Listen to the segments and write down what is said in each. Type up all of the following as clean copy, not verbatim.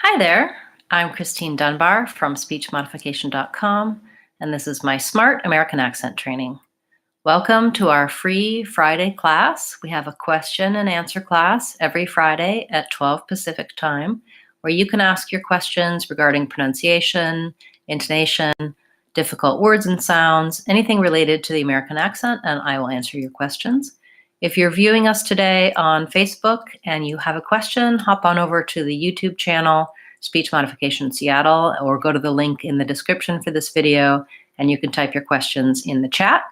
Hi there, I'm Christine Dunbar from speechmodification.com, and this is my Smart American Accent training. Welcome to our free Friday class. We have a question and answer class every Friday at 12 Pacific time, where you can ask your questions regarding pronunciation, intonation, difficult words and sounds, anything related to the American accent, and I will answer your questions. If you're viewing us today on Facebook and you have a question, hop on over to the YouTube channel, Speech Modification Seattle, or go to the link in the description for this video, and you can type your questions in the chat.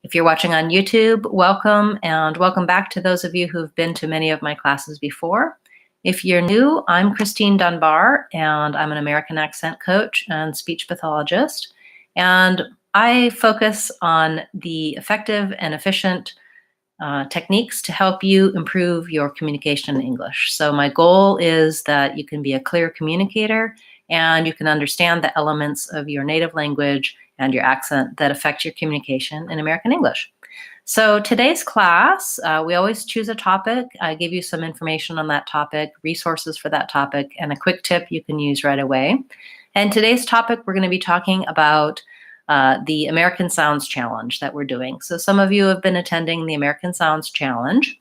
If you're watching on YouTube, welcome, and welcome back to those of you who've been to many of my classes before. If you're new, I'm Christine Dunbar, and I'm an American accent coach and speech pathologist, and I focus on the effective and efficient techniques to help you improve your communication in English. So my goal is that you can be a clear communicator and you can understand the elements of your native language and your accent that affect your communication in American English. So today's class, we always choose a topic. I give you some information on that topic, resources for that topic, and a quick tip you can use right away. And today's topic, we're going to be talking about the American Sounds Challenge that we're doing. So some of you have been attending the American Sounds Challenge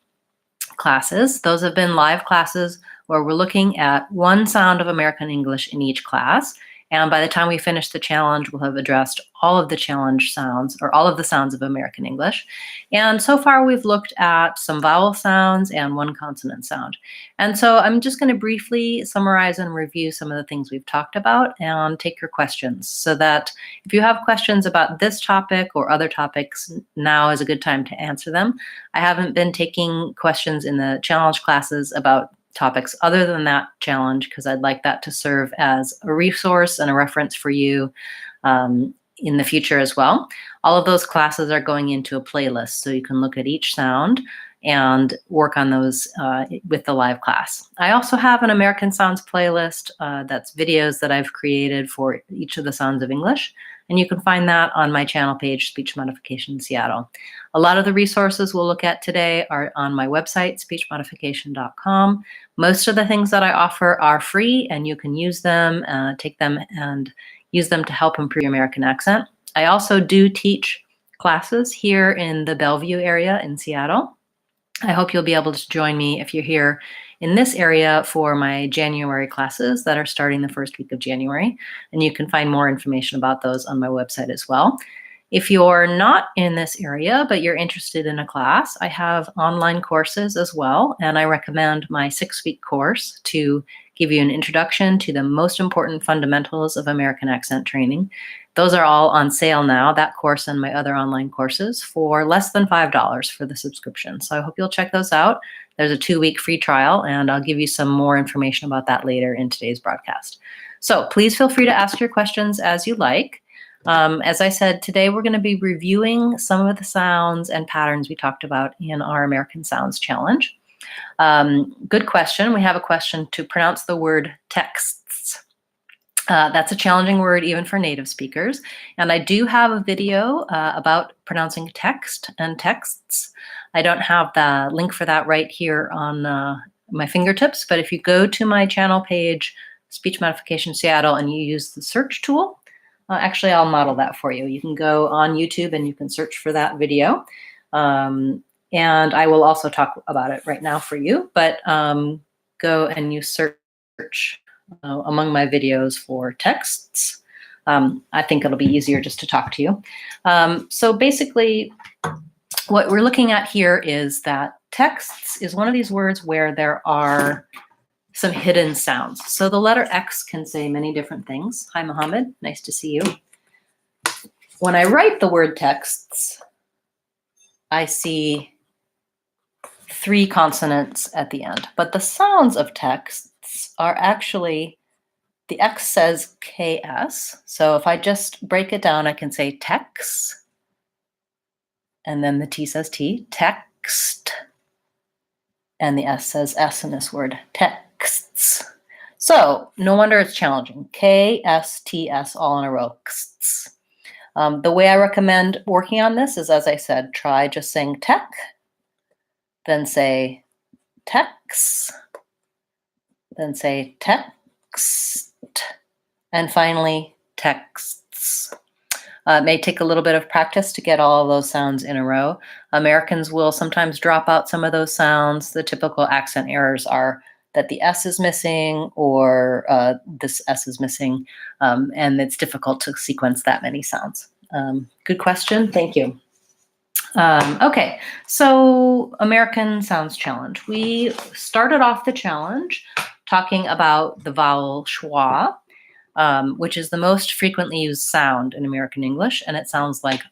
classes. Those have been live classes where we're looking at one sound of American English in each class. And by the time we finish the challenge, we'll have addressed all of the challenge sounds, or all of the sounds of American English. And so far, we've looked at some vowel sounds and one consonant sound. And so I'm just going to briefly summarize and review some of the things we've talked about and take your questions, so that if you have questions about this topic or other topics, now is a good time to answer them. I haven't been taking questions in the challenge classes about topics other than that challenge, because I'd like that to serve as a resource and a reference for you in the future as well. All of those classes are going into a playlist, so you can look at each sound and work on those with the live class. I also have an American Sounds playlist that's videos that I've created for each of the sounds of English, and you can find that on my channel page, Speech Modification Seattle. A lot of the resources we'll look at today are on my website, speechmodification.com. Most of the things that I offer are free, and you can use them, take them and use them to help improve your American accent. I also do teach classes here in the Bellevue area in Seattle. I hope you'll be able to join me if you're here in this area for my January classes that are starting the first week of January. And you can find more information about those on my website as well. If you're not in this area, but you're interested in a class, I have online courses as well. And I recommend my 6-week course to give you an introduction to the most important fundamentals of American accent training. Those are all on sale now, that course and my other online courses, for less than $5 for the subscription. So I hope you'll check those out. There's a 2-week free trial, and I'll give you some more information about that later in today's broadcast. So please feel free to ask your questions as you like. As I said, today we're going to be reviewing some of the sounds and patterns we talked about in our American Sounds Challenge. Good question. We have a question to pronounce the word texts. That's a challenging word even for native speakers. And I do have a video about pronouncing text and texts. I don't have the link for that right here on my fingertips, but if you go to my channel page, Speech Modification Seattle, and you use the search tool, actually I'll model that for you. You can go on YouTube and you can search for that video. And I will also talk about it right now for you, but go and you search among my videos for texts. I think it'll be easier just to talk to you. So basically, what we're looking at here is that texts is one of these words where there are some hidden sounds. So the letter X can say many different things. Hi, Mohammed. Nice to see you. When I write the word texts, I see 3 consonants at the end. But the sounds of texts are actually, the X says KS. So if I just break it down, I can say tex, and then the T says T, text, and the S says S in this word, texts. So no wonder it's challenging. K, S, T, S, all in a row. The way I recommend working on this is, as I said, try just saying tech, then say tex, then say text, and finally texts. It may take a little bit of practice to get all of those sounds in a row. Americans will sometimes drop out some of those sounds. The typical accent errors are that the S is missing or this S is missing, and it's difficult to sequence that many sounds. Good question, thank you. Okay, so American Sounds Challenge. We started off the challenge talking about the vowel schwa, which is the most frequently used sound in American English, and it sounds like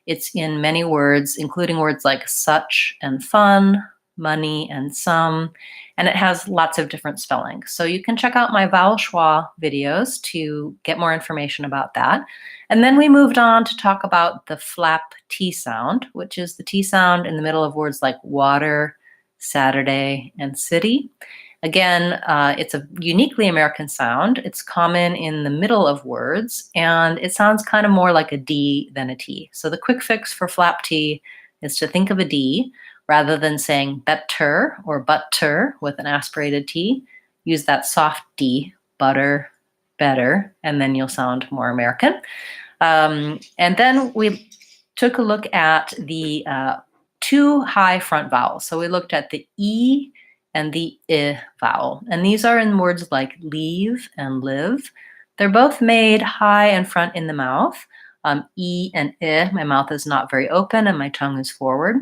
It's in many words, including words like such and fun, money and some, and it has lots of different spellings. So you can check out my vowel schwa videos to get more information about that. And then we moved on to talk about the flap T sound, which is the T sound in the middle of words like water, Saturday, and city. Again, it's a uniquely American sound. It's common in the middle of words, and it sounds kind of more like a D than a T. So the quick fix for flap T is to think of a D rather than saying better or butter with an aspirated T. Use that soft D, butter, better, and then you'll sound more American. And then we took a look at the two high front vowels. So we looked at the E and the I vowel. And these are in words like leave and live. They're both made high and front in the mouth. E and I, my mouth is not very open and my tongue is forward.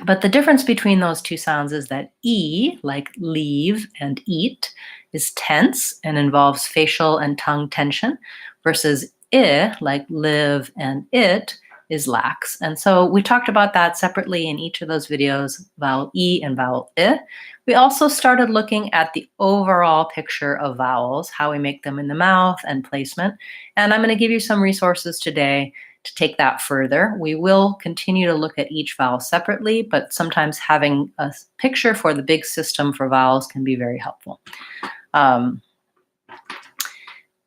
But the difference between those two sounds is that E, like leave and eat, is tense and involves facial and tongue tension, versus I, like live and it, is lax. And so we talked about that separately in each of those videos, vowel E and vowel I. We also started looking at the overall picture of vowels, how we make them in the mouth and placement. And I'm going to give you some resources today to take that further. We will continue to look at each vowel separately, but sometimes having a picture for the big system for vowels can be very helpful.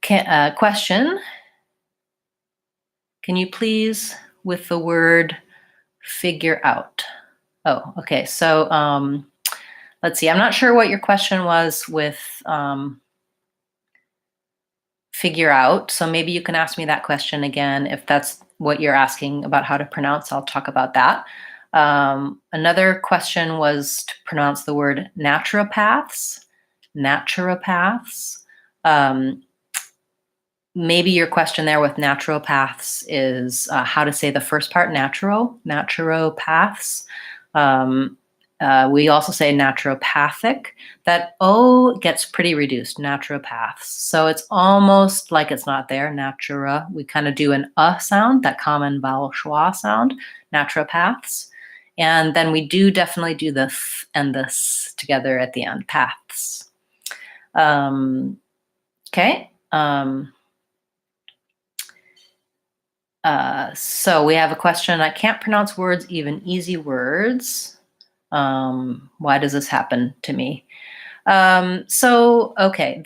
Question, can you please, with the word figure out? Oh, okay, so let's see, I'm not sure what your question was with figure out, so maybe you can ask me that question again. If that's what you're asking about how to pronounce, I'll talk about that. Another question was to pronounce the word naturopaths. Naturopaths. Maybe your question there with naturopaths is how to say the first part, naturopaths. We also say naturopathic. That O gets pretty reduced, naturopaths. So it's almost like it's not there, natura. We kind of do an sound, that common vowel schwa sound, naturopaths. And then we do definitely do the th and the s together at the end, paths. Okay. So we have a question. I can't pronounce words, even easy words. Why does this happen to me? Okay,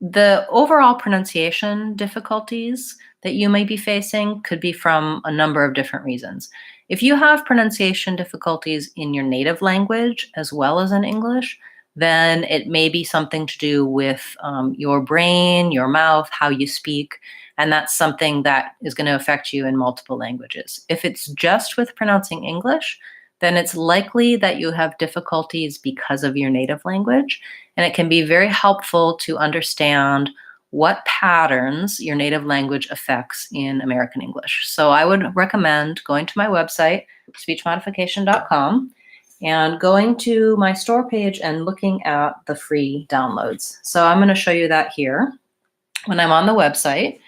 the overall pronunciation difficulties that you may be facing could be from a number of different reasons. If you have pronunciation difficulties in your native language as well as in English, then it may be something to do with your brain, your mouth, how you speak, and that's something that is going to affect you in multiple languages. If it's just with pronouncing English, then it's likely that you have difficulties because of your native language, and it can be very helpful to understand what patterns your native language affects in American English. So I would recommend going to my website, speechmodification.com, and going to my store page and looking at the free downloads. So I'm going to show you that here. When I'm on the website,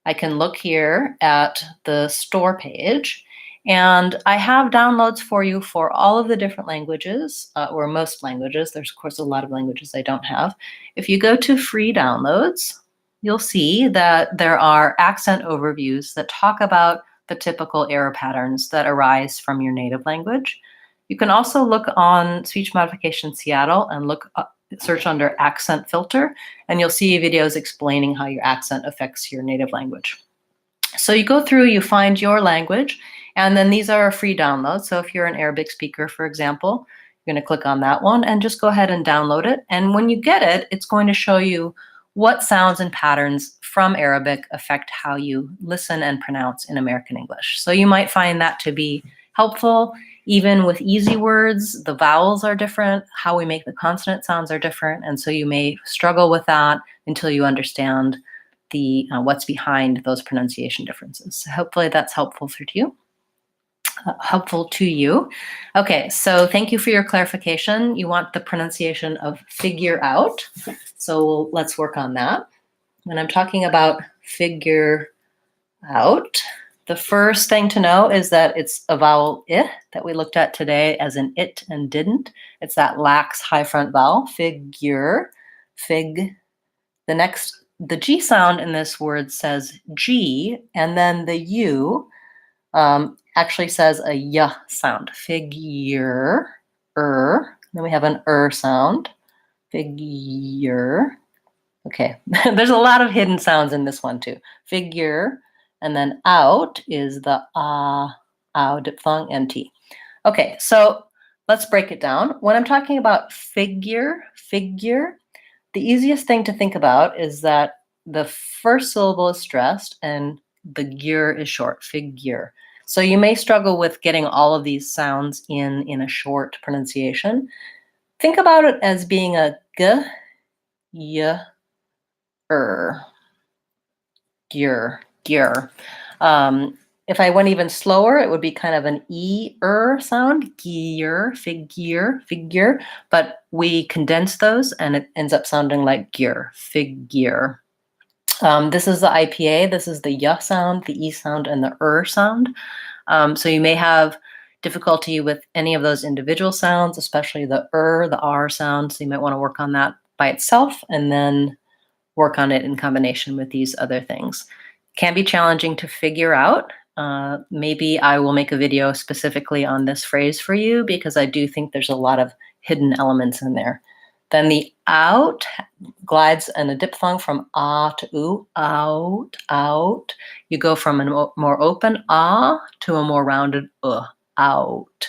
I can look here at the store page, and I have downloads for you for all of the different languages, or most languages. There's, of course, a lot of languages I don't have. If you go to free downloads, you'll see that there are accent overviews that talk about the typical error patterns that arise from your native language. You can also look on Speech Modification Seattle and search under accent filter, and you'll see videos explaining how your accent affects your native language. So you go through, you find your language, and then these are free downloads. So if you're an Arabic speaker, for example, You're going to click on that one and just go ahead and download it. And when you get it, it's going to show you what sounds and patterns from Arabic affect how you listen and pronounce in American English. So you might find that to be helpful. Even with easy words, the vowels are different, how we make the consonant sounds are different, and so you may struggle with that until you understand the what's behind those pronunciation differences. So hopefully that's helpful for you. Okay, so thank you for your clarification. You want the pronunciation of figure out. So let's work on that. When I'm talking about figure out, the first thing to know is that it's a vowel I that we looked at today as in it and didn't. It's that lax high front vowel, figure, fig. The G sound in this word says G, and then the U actually says a Y sound, figure, Then we have an sound, figure. Okay, there's a lot of hidden sounds in this one too. Figure, and then out is the ow, diphthong, NT. Okay, so let's break it down. When I'm talking about figure, the easiest thing to think about is that the first syllable is stressed and the gear is short, figure. So you may struggle with getting all of these sounds in a short pronunciation. Think about it as being a g, y, gear. If I went even slower, it would be kind of an sound, gear, figure, but we condense those and it ends up sounding like gear, figure. This is the IPA, this is the y sound, the E sound, and the sound. So you may have difficulty with any of those individual sounds, especially the the R sound, so you might want to work on that by itself and then work on it in combination with these other things. Can be challenging to figure out. Maybe I will make a video specifically on this phrase for you because I do think there's a lot of hidden elements in there. Then the out glides in a diphthong from to oo, out. You go from a more open to a more rounded out.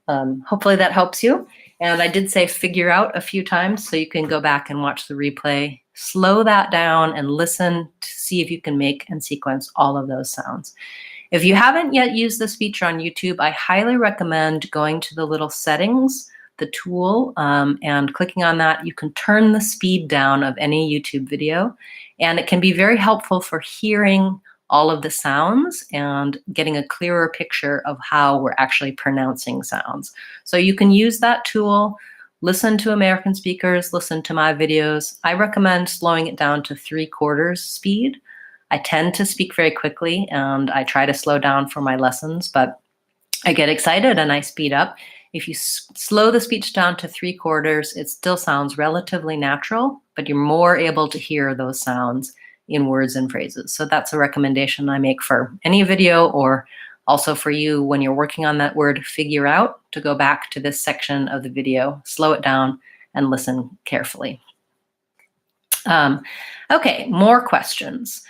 Hopefully that helps you. And I did say figure out a few times, so you can go back and watch the replay. Slow that down and listen to see if you can make and sequence all of those sounds. If you haven't yet used this feature on YouTube, I highly recommend going to the little settings, the tool, and clicking on that. You can turn the speed down of any YouTube video, and it can be very helpful for hearing all of the sounds and getting a clearer picture of how we're actually pronouncing sounds. So you can use that tool, listen to American speakers, listen to my videos. I recommend slowing it down to 3/4 speed. I tend to speak very quickly and I try to slow down for my lessons, but I get excited and I speed up. If you slow the speech down to 3/4, it still sounds relatively natural, but you're more able to hear those sounds in words and phrases. So that's a recommendation I make for any video, or also for you when you're working on that word figure out, to go back to this section of the video, slow it down, and listen carefully. Okay, more questions.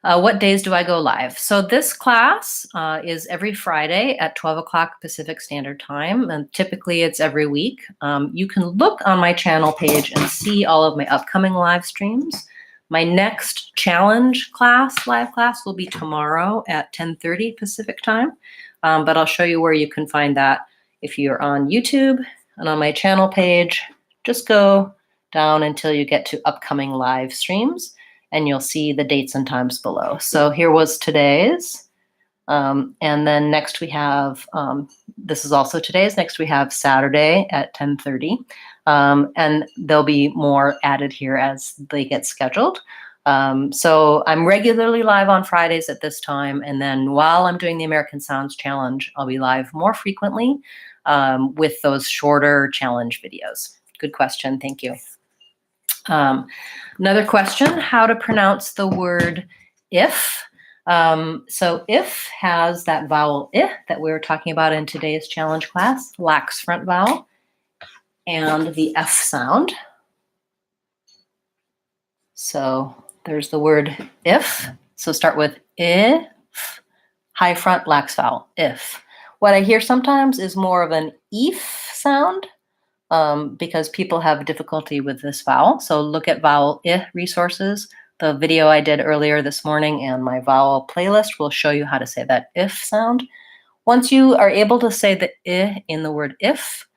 What days do I go live? So this class is every Friday at 12 o'clock Pacific Standard Time, and typically it's every week. You can look on my channel page and see all of my upcoming live streams. My next challenge class, live class, will be tomorrow at 10:30 Pacific time, but I'll show you where you can find that if you're on YouTube and on my channel page. Just go down until you get to upcoming live streams, and you'll see the dates and times below. So here was today's, and then next we have, this is also today's, next we have Saturday at 10:30. And there'll be more added here as they get scheduled. So I'm regularly live on Fridays at this time, and then while I'm doing the American Sounds Challenge, I'll be live more frequently with those shorter challenge videos. Good question, thank you. Another question, how to pronounce the word if. So if has that vowel I that we were talking about in today's challenge class, lax front vowel, and the F sound. So there's the word if. So start with if, high front lax vowel, if. What I hear sometimes is more of an eef sound because people have difficulty with this vowel. So look at vowel I resources. The video I did earlier this morning and my vowel playlist will show you how to say that if sound. Once you are able to say the I in the word if,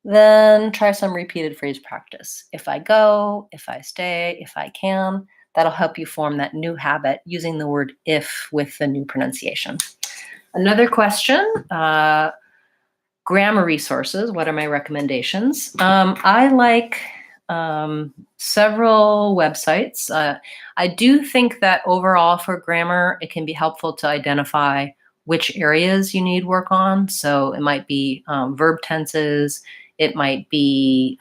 then try some repeated phrase practice. If I go, if I stay, if I can, that'll help you form that new habit using the word if with the new pronunciation. Another question, grammar resources. What are my recommendations? I like several websites. I do think that overall for grammar, it can be helpful to identify which areas you need work on. So it might be verb tenses, it might be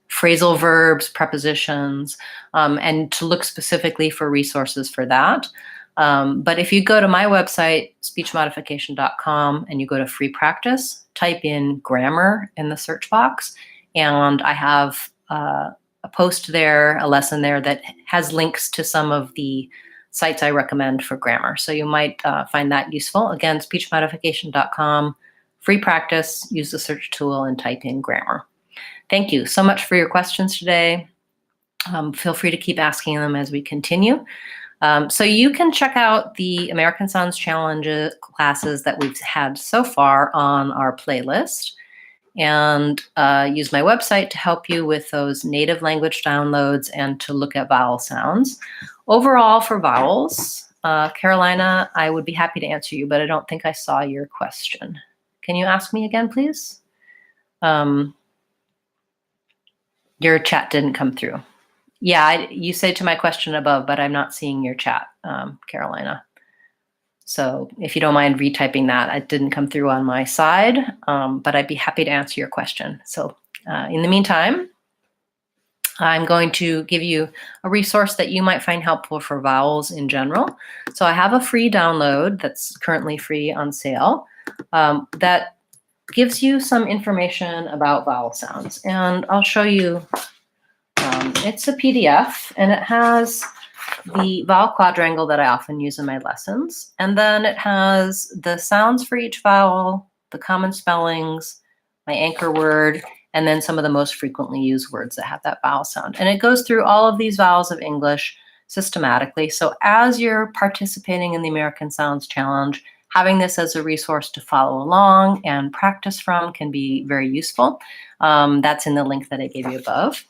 phrasal verbs, prepositions, and to look specifically for resources for that. But if you go to my website, speechmodification.com, and you go to free practice, type in grammar in the search box, and I have a post there, a lesson there that has links to some of the sites I recommend for grammar. So you might find that useful. Again, speechmodification.com, free practice, use the search tool and type in grammar. Thank you so much for your questions today. Feel free to keep asking them as we continue. So you can check out the American Sounds Challenge classes that we've had so far on our playlist and use my website to help you with those native language downloads and to look at vowel sounds. Overall for vowels, Carolina, I would be happy to answer you, but I don't think I saw your question. Can you ask me again, please? Your chat didn't come through. Yeah, you say to my question above, but I'm not seeing your chat, Carolina. So if you don't mind retyping that, it didn't come through on my side, but I'd be happy to answer your question. So in the meantime, I'm going to give you a resource that you might find helpful for vowels in general. So I have a free download that's currently free on sale that gives you some information about vowel sounds. And I'll show you, it's a PDF and it has the vowel quadrangle that I often use in my lessons. And then it has the sounds for each vowel, the common spellings, my anchor word, and then some of the most frequently used words that have that vowel sound. And it goes through all of these vowels of English systematically. So as you're participating in the American Sounds Challenge, having this as a resource to follow along and practice from can be very useful. That's in the link that I gave you above.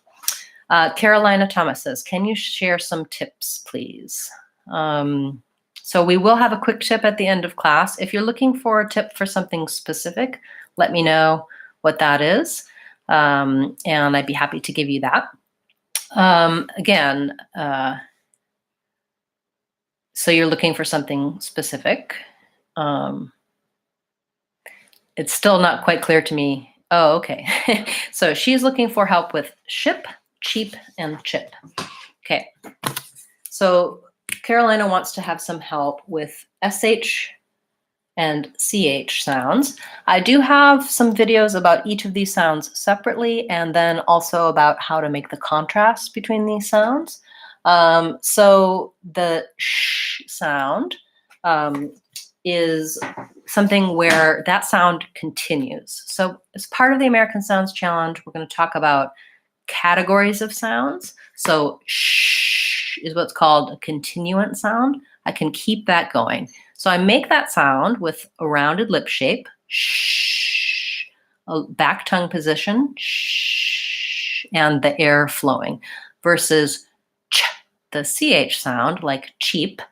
Carolina Thomas says, can you share some tips, please? So we will have a quick tip at the end of class. If you're looking for a tip for something specific, let me know what that is. And I'd be happy to give you that. Again, so you're looking for something specific. It's still not quite clear to me. Oh, okay. So she's looking for help with ship, cheap, and chip. Okay. So Carolina wants to have some help with SH and CH sounds. I do have some videos about each of these sounds separately, and then also about how to make the contrast between these sounds. So the sh sound is something where that sound continues. So as part of the American Sounds Challenge, we're going to talk about categories of sounds. So sh is what's called a continuant sound. I can keep that going. So I make that sound with a rounded lip shape, sh, a back tongue position, sh, and the air flowing, versus ch, the CH sound, like cheap,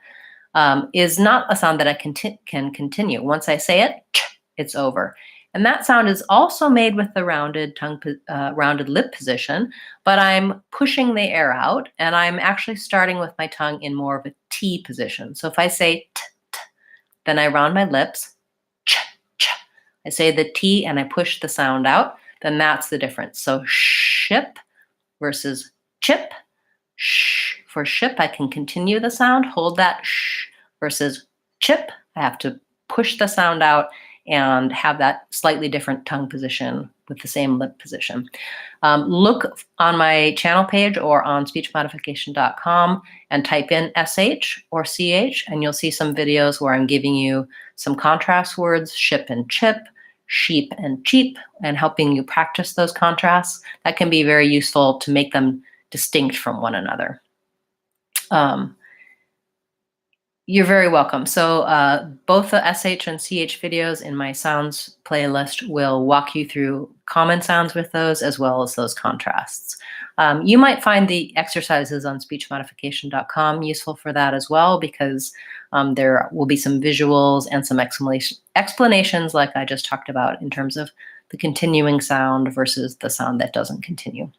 is not a sound that I can continue. Once I say it, ch, it's over. And that sound is also made with the rounded lip position, but I'm pushing the air out, and I'm actually starting with my tongue in more of a T position. So if I say t, t, then I round my lips, ch, ch. I say the T and I push the sound out, then that's the difference. So ship versus chip. Sh for ship, I can continue the sound, hold that sh, versus chip, I have to push the sound out and have that slightly different tongue position with the same lip position. Look on my channel page or on speechmodification.com and type in SH or CH, and you'll see some videos where I'm giving you some contrast words, ship and chip, sheep and cheap, and helping you practice those contrasts. That can be very useful to make them distinct from one another. You're very welcome. So both the SH and CH videos in my sounds playlist will walk you through common sounds with those as well as those contrasts. You might find the exercises on speechmodification.com useful for that as well, because there will be some visuals and some explanations like I just talked about in terms of the continuing sound versus the sound that doesn't continue.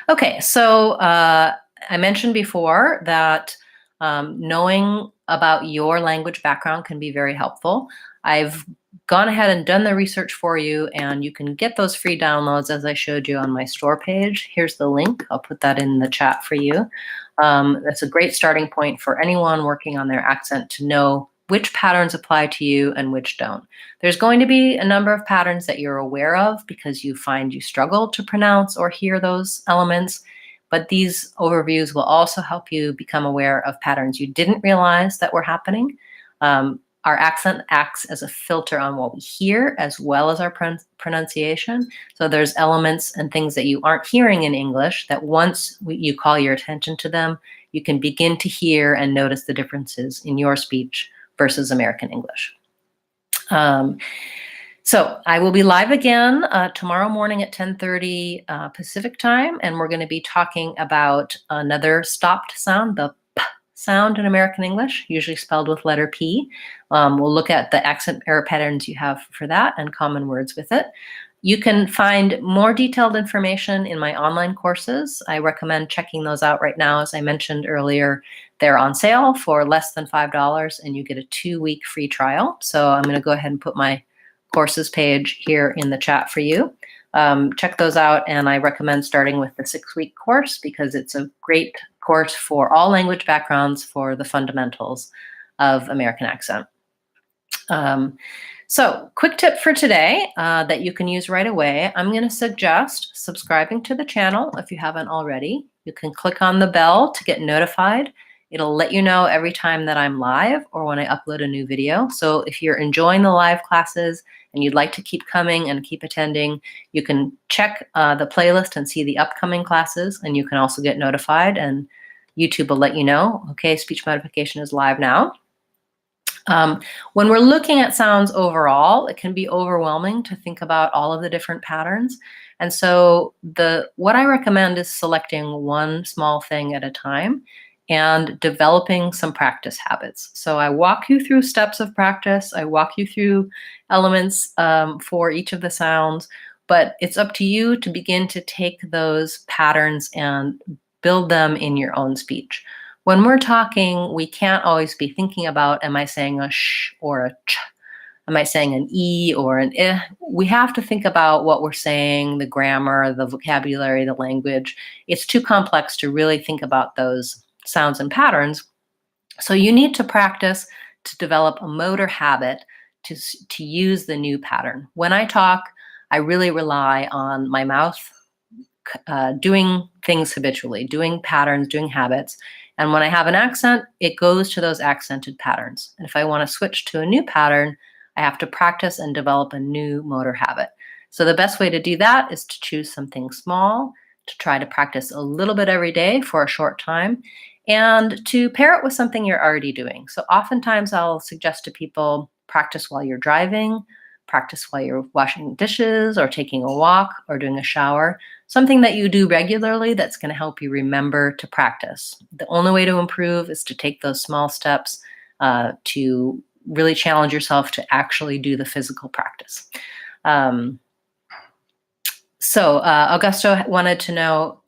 Okay, so I mentioned before that knowing about your language background can be very helpful. I've gone ahead and done the research for you, and you can get those free downloads as I showed you on my store page. Here's the link. I'll put that in the chat for you. That's a great starting point for anyone working on their accent to know which patterns apply to you and which don't. There's going to be a number of patterns that you're aware of because you find you struggle to pronounce or hear those elements. But these overviews will also help you become aware of patterns you didn't realize that were happening. Our accent acts as a filter on what we hear as well as our pronunciation. So there's elements and things that you aren't hearing in English that once you call your attention to them, you can begin to hear and notice the differences in your speech versus American English. So I will be live again tomorrow morning at 10:30 Pacific time, and we're going to be talking about another stopped sound, the P sound in American English, usually spelled with letter P. We'll look at the accent error patterns you have for that and common words with it. You can find more detailed information in my online courses. I recommend checking those out right now. As I mentioned earlier, they're on sale for less than $5, and you get a 2-week free trial. So I'm going to go ahead and put my courses page here in the chat for you. Check those out, and I recommend starting with the 6-week course because it's a great course for all language backgrounds for the fundamentals of American accent. So quick tip for today that you can use right away. I'm going to suggest subscribing to the channel if you haven't already. You can click on the bell to get notified. It'll let you know every time that I'm live or when I upload a new video. So if you're enjoying the live classes and you'd like to keep coming and keep attending, you can check the playlist and see the upcoming classes, and you can also get notified, and YouTube will let you know, okay, speech modification is live now. When we're looking at sounds overall, it can be overwhelming to think about all of the different patterns. And so what I recommend is selecting one small thing at a time and developing some practice habits. So I walk you through steps of practice. I walk you through elements for each of the sounds, but it's up to you to begin to take those patterns and build them in your own speech. When we're talking, we can't always be thinking about, am I saying a sh or a ch? Am I saying an e or an I? We have to think about what we're saying, the grammar, the vocabulary, the language. It's too complex to really think about those sounds and patterns. So you need to practice to develop a motor habit to use the new pattern. When I talk, I really rely on my mouth doing things habitually, doing patterns, doing habits. And when I have an accent, it goes to those accented patterns. And if I want to switch to a new pattern, I have to practice and develop a new motor habit. So the best way to do that is to choose something small, to try to practice a little bit every day for a short time, and to pair it with something you're already doing. So oftentimes I'll suggest to people practice while you're driving, practice while you're washing dishes or taking a walk or doing a shower, something that you do regularly that's going to help you remember to practice. The only way to improve is to take those small steps to really challenge yourself to actually do the physical practice. So Augusto wanted to know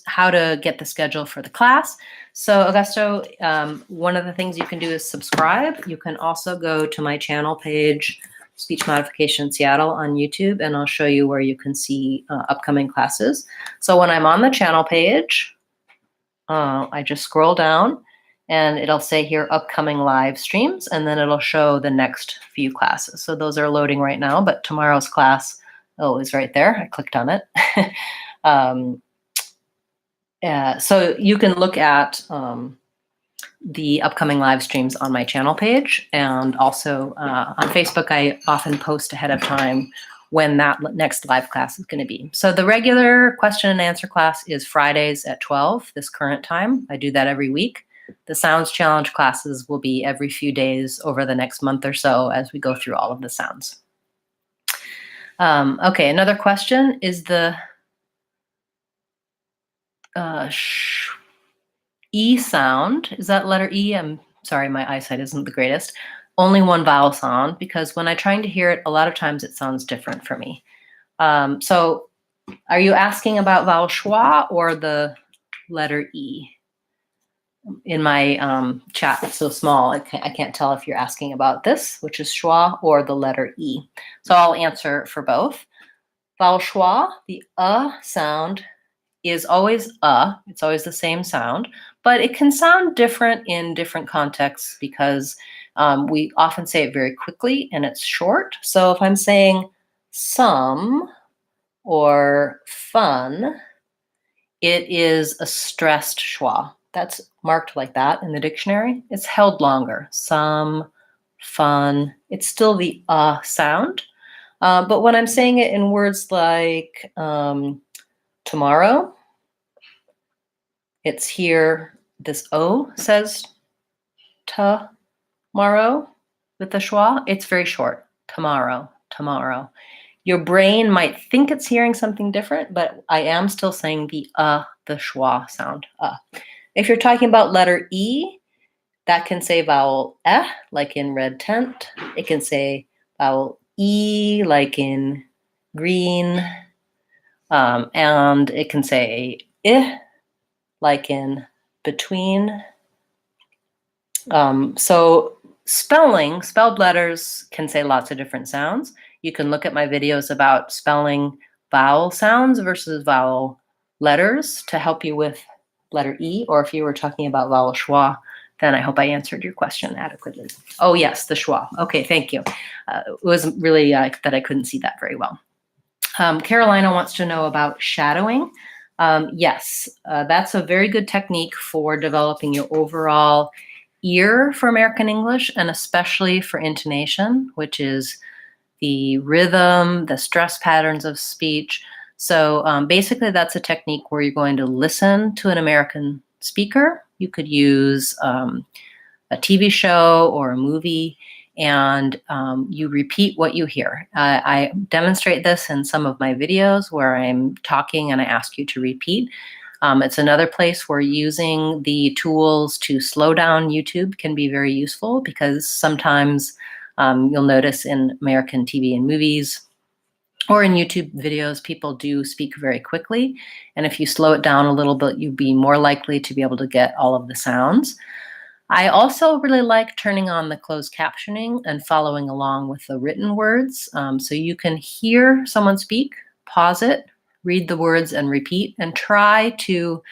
how to get the schedule for the class. So Augusto, one of the things you can do is subscribe. You can also go to my channel page, Speech Modification Seattle on YouTube, and I'll show you where you can see upcoming classes. So when I'm on the channel page, I just scroll down And it'll say here upcoming live streams, and then it'll show the next few classes. So those are loading right now, but tomorrow's class, is right there. I clicked on it. So you can look at the upcoming live streams on my channel page, and also on Facebook. I often post ahead of time when that next live class is going to be. So the regular question and answer class is Fridays at 12, this current time. I do that every week. The Sounds Challenge classes will be every few days over the next month or so as we go through all of the sounds. Okay, another question is the E sound. Is that letter E? I'm sorry, my eyesight isn't the greatest. Only one vowel sound, because when I'm trying to hear it, a lot of times it sounds different for me. So are you asking about vowel schwa or the letter E? In my chat, it's so small, I can't tell if you're asking about this, which is schwa, or the letter E. So I'll answer for both. Vowel schwa, the sound, is always it's always the same sound, but it can sound different in different contexts because we often say it very quickly and it's short. So if I'm saying some or fun, it is a stressed schwa. That's marked like that in the dictionary. It's held longer. Some, fun. It's still the sound. But when I'm saying it in words like tomorrow, it's here, this O says tomorrow with the schwa. It's very short. Tomorrow, tomorrow. Your brain might think it's hearing something different, but I am still saying the schwa sound. If you're talking about letter E, that can say vowel like in red tent. It can say vowel E, like in green. And it can say I, like in between. So spelled letters can say lots of different sounds. You can look at my videos about spelling vowel sounds versus vowel letters to help you with letter E, or if you were talking about vowel schwa, then I hope I answered your question adequately. Oh yes, the schwa. Okay, thank you. It was really that I couldn't see that very well. Carolina wants to know about shadowing. Yes, that's a very good technique for developing your overall ear for American English, and especially for intonation, which is the rhythm, the stress patterns of speech. So basically that's a technique where you're going to listen to an American speaker. You could use a TV show or a movie, and you repeat what you hear. I demonstrate this in some of my videos where I'm talking and I ask you to repeat. It's another place where using the tools to slow down YouTube can be very useful, because sometimes you'll notice in American TV and movies or in YouTube videos, people do speak very quickly. And if you slow it down a little bit, you'd be more likely to be able to get all of the sounds. I also really like turning on the closed captioning and following along with the written words. So you can hear someone speak, pause it, read the words and repeat, and try to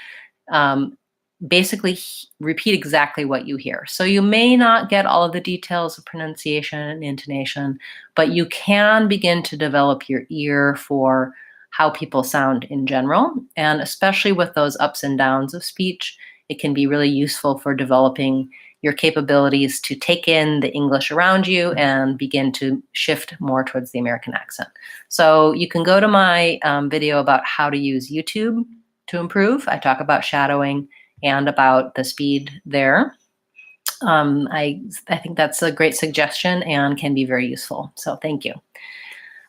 basically repeat exactly what you hear. So you may not get all of the details of pronunciation and intonation, but you can begin to develop your ear for how people sound in general. And especially with those ups and downs of speech, it can be really useful for developing your capabilities to take in the English around you and begin to shift more towards the American accent. So you can go to my video about how to use YouTube to improve. I talk about shadowing and about the speed there. I think that's a great suggestion and can be very useful. So thank you.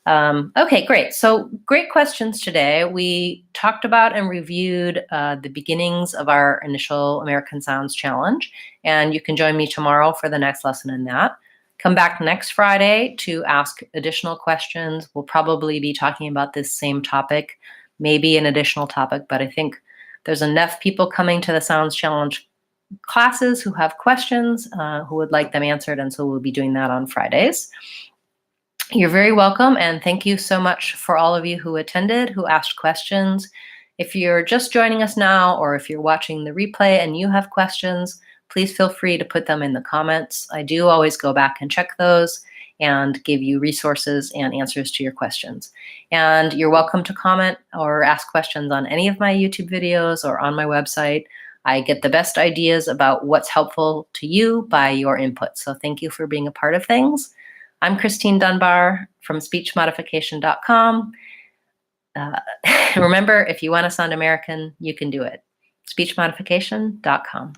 Okay, great. So great questions today. We talked about and reviewed the beginnings of our initial American Sounds Challenge, and you can join me tomorrow for the next lesson in that. Come back next Friday to ask additional questions. We'll probably be talking about this same topic, maybe an additional topic, but I think there's enough people coming to the Sounds Challenge classes who have questions, who would like them answered, and so we'll be doing that on Fridays. You're very welcome, and thank you so much for all of you who attended, who asked questions. If you're just joining us now, or if you're watching the replay and you have questions, please feel free to put them in the comments. I do always go back and check those and give you resources and answers to your questions. And you're welcome to comment or ask questions on any of my YouTube videos or on my website. I get the best ideas about what's helpful to you by your input. So thank you for being a part of things. I'm Christine Dunbar from speechmodification.com. Remember, if you want to sound American, you can do it. speechmodification.com.